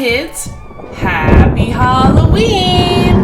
kids! Happy Halloween!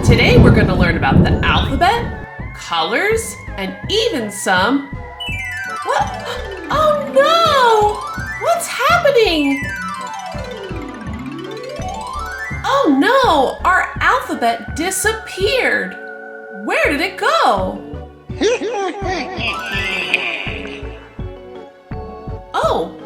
Today we're going to learn about the alphabet, colors, and even some... What? Oh no! What's happening? Oh no! Our alphabet disappeared! Where did it go? Oh!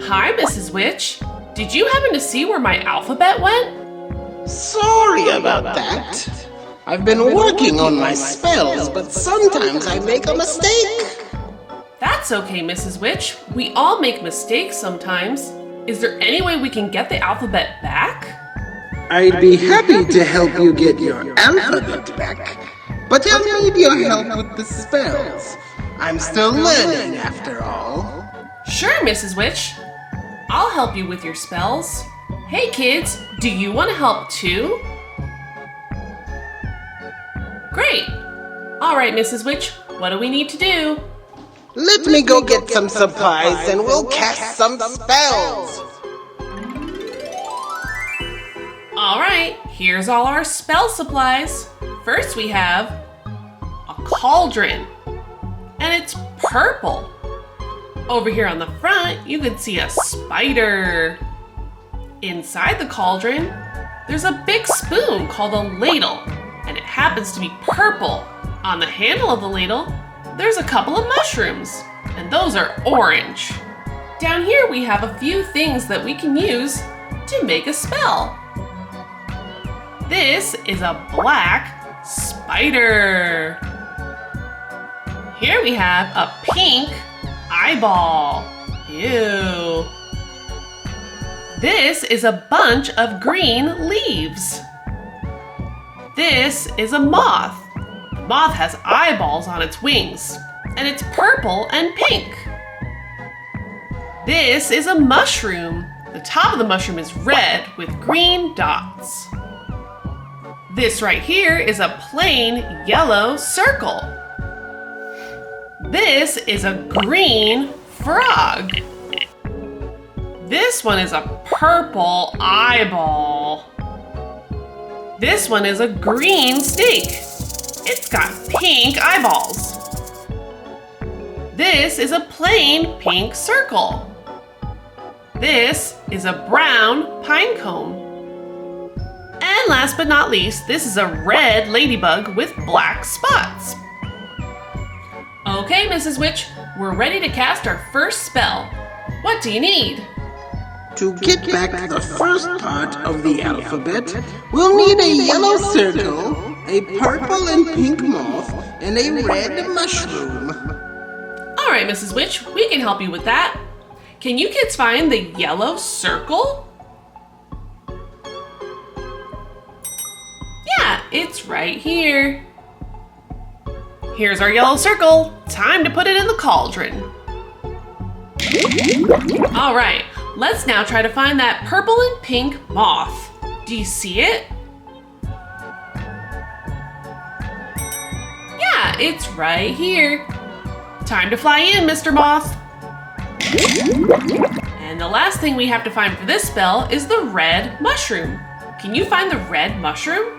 Hi, Mrs. Witch. Did you happen to see where my alphabet went? Sorry about that. I've been working on my spells, but sometimes I make a mistake. That's okay, Mrs. Witch. We all make mistakes sometimes. Is there any way we can get the alphabet back? I'd be happy to help you get your alphabet back, but I'll need your help with the spells. I'm still learning after all. Sure, Mrs. Witch. I'll help you with your spells. Hey kids, do you want to help too? Great. All right, Mrs. Witch, what do we need to do? Let me go get some supplies and we'll cast some spells. All right, here's all our spell supplies. First we have a cauldron, and it's purple. Over here on the front, you can see a spider. Inside the cauldron, there's a big spoon called a ladle, and it happens to be purple. On the handle of the ladle, there's a couple of mushrooms, and those are orange. Down here, we have a few things that we can use to make a spell. This is a black spider. Here we have a pink eyeball. Ew. This is a bunch of green leaves. This is a moth. The moth has eyeballs on its wings, and it's purple and pink. This is a mushroom. The top of the mushroom is red with green dots. This right here is a plain yellow circle. This is a green frog. This one is a purple eyeball. This one is a green snake. It's got pink eyeballs. This is a plain pink circle. This is a brown pine cone. And last but not least, this is a red ladybug with black spots. Okay, Mrs. Witch, we're ready to cast our first spell. What do you need? To get back the first part of the alphabet, we'll need a yellow circle, a purple and pink moth, and a red mushroom. All right, Mrs. Witch, we can help you with that. Can you kids find the yellow circle? Yeah, it's right here. Here's our yellow circle. Time to put it in the cauldron. All right, let's now try to find that purple and pink moth. Do you see it? Yeah, it's right here. Time to fly in, Mr. Moth. And the last thing we have to find for this spell is the red mushroom. Can you find the red mushroom?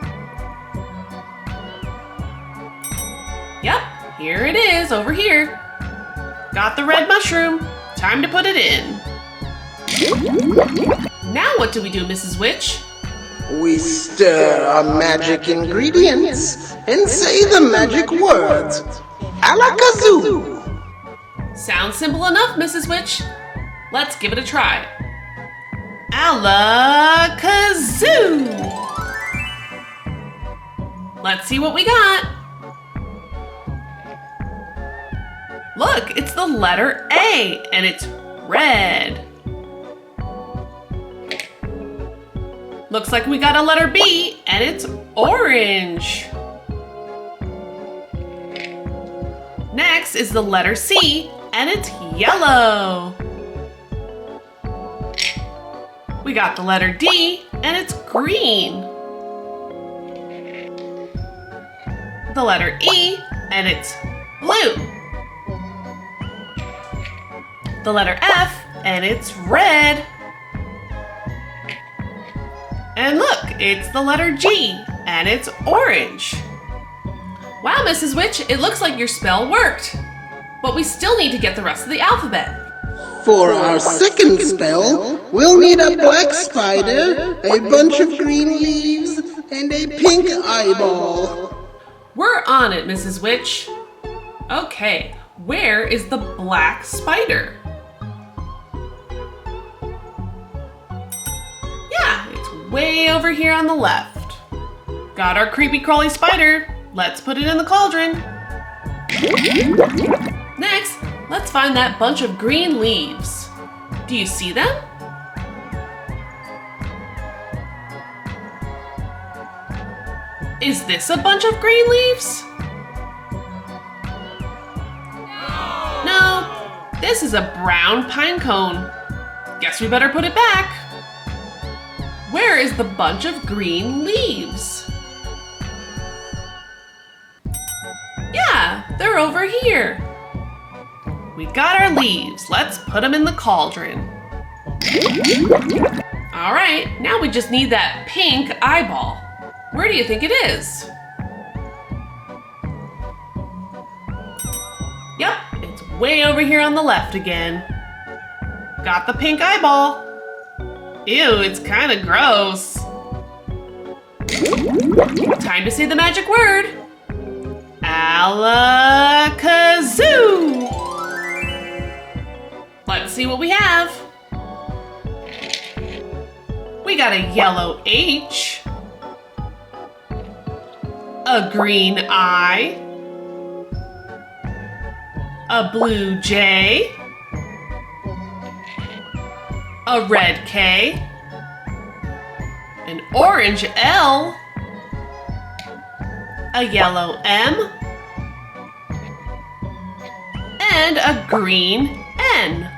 Yep, here it is over here. Got the red mushroom. Time to put it in. Now what do we do, Mrs. Witch? We stir our magic ingredients and say the magic words. Alakazoo! Sounds simple enough, Mrs. Witch. Let's give it a try. Alakazoo! Let's see what we got. Look, it's the letter A, and it's red. Looks like we got a letter B, and it's orange. Next is the letter C, and it's yellow. We got the letter D, and it's green. The letter E, and it's blue. The letter F, and it's red. And look, it's the letter G, and it's orange. Wow, Mrs. Witch, it looks like your spell worked. But we still need to get the rest of the alphabet. For our second spell, we'll need a black spider, a bunch of green leaves, and a pink eyeball. We're on it, Mrs. Witch. Okay, where is the black spider? Yeah, it's way over here on the left. Got our creepy crawly spider. Let's put it in the cauldron. Next, let's find that bunch of green leaves. Do you see them? Is this a bunch of green leaves? No, this is a brown pine cone. Guess we better put it back. Where is the bunch of green leaves? Yeah, they're over here. We got our leaves. Let's put them in the cauldron. All right, now we just need that pink eyeball. Where do you think it is? Yep, it's way over here on the left again. Got the pink eyeball. Ew, it's kind of gross. Time to say the magic word. Alakazoo! Let's see what we have. We got a yellow H, a green I, a blue J, a red K, an orange L, a yellow M, and a green N.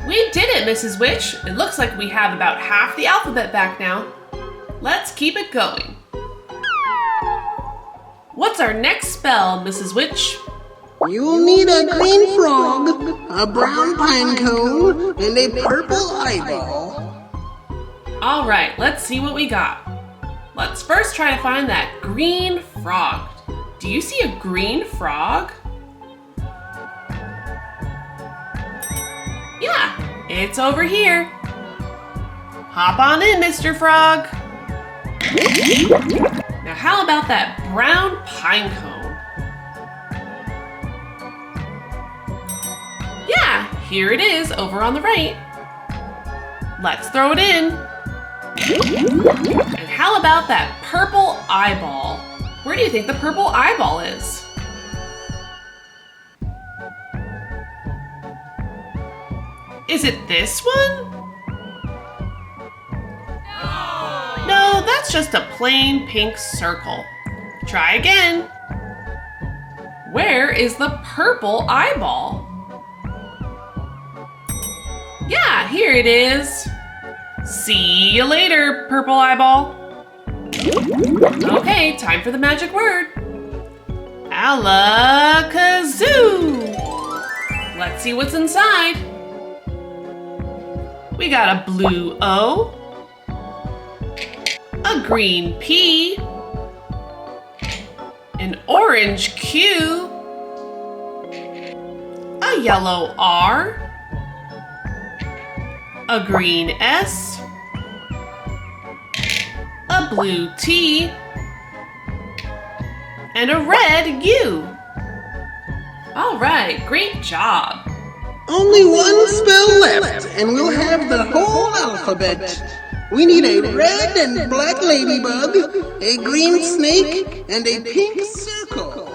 We did it, Mrs. Witch. It looks like we have about half the alphabet back now. Let's keep it going. What's our next spell, Mrs. Witch? You'll need a green frog, a brown pine cone, and a purple eyeball. All right, let's see what we got. Let's first try to find that green frog. Do you see a green frog? Yeah, it's over here. Hop on in, Mr. Frog. Now how about that brown pine cone? Yeah, here it is over on the right. Let's throw it in. And how about that purple eyeball? Where do you think the purple eyeball is? Is it this one? No, that's just a plain pink circle. Try again. Where is the purple eyeball? Yeah, here it is. See you later, purple eyeball. Okay, time for the magic word. Alakazoo! Let's see what's inside. We got a blue O, a green P, an orange Q, a yellow R, a green S, a blue T, and a red U. All right, great job. Only one spell left, and we'll have the whole alphabet. We need a red and black ladybug, a green snake, and a pink circle.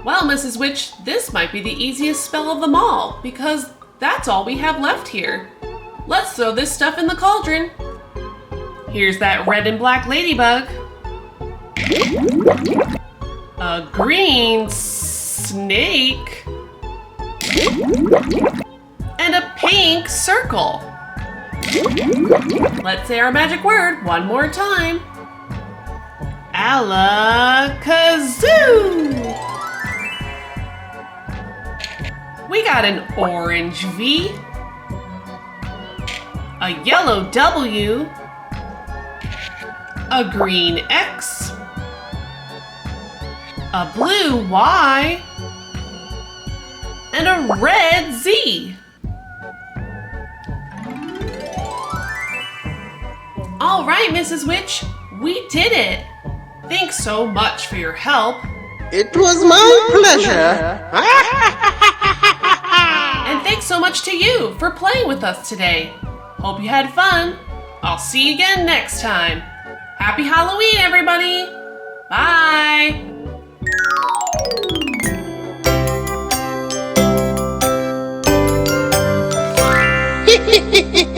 Well, Mrs. Witch, this might be the easiest spell of them all, because that's all we have left here. Let's throw this stuff in the cauldron. Here's that red and black ladybug. A green snake. And a pink circle. Let's say our magic word one more time. Alakazoo! We got an orange V, a yellow W, a green X, a blue Y, and a red Z. All right, Mrs. Witch, we did it. Thanks so much for your help. It was my pleasure. And thanks so much to you for playing with us today. Hope you had fun. I'll see you again next time. Happy Halloween, everybody. Bye. Hehehehe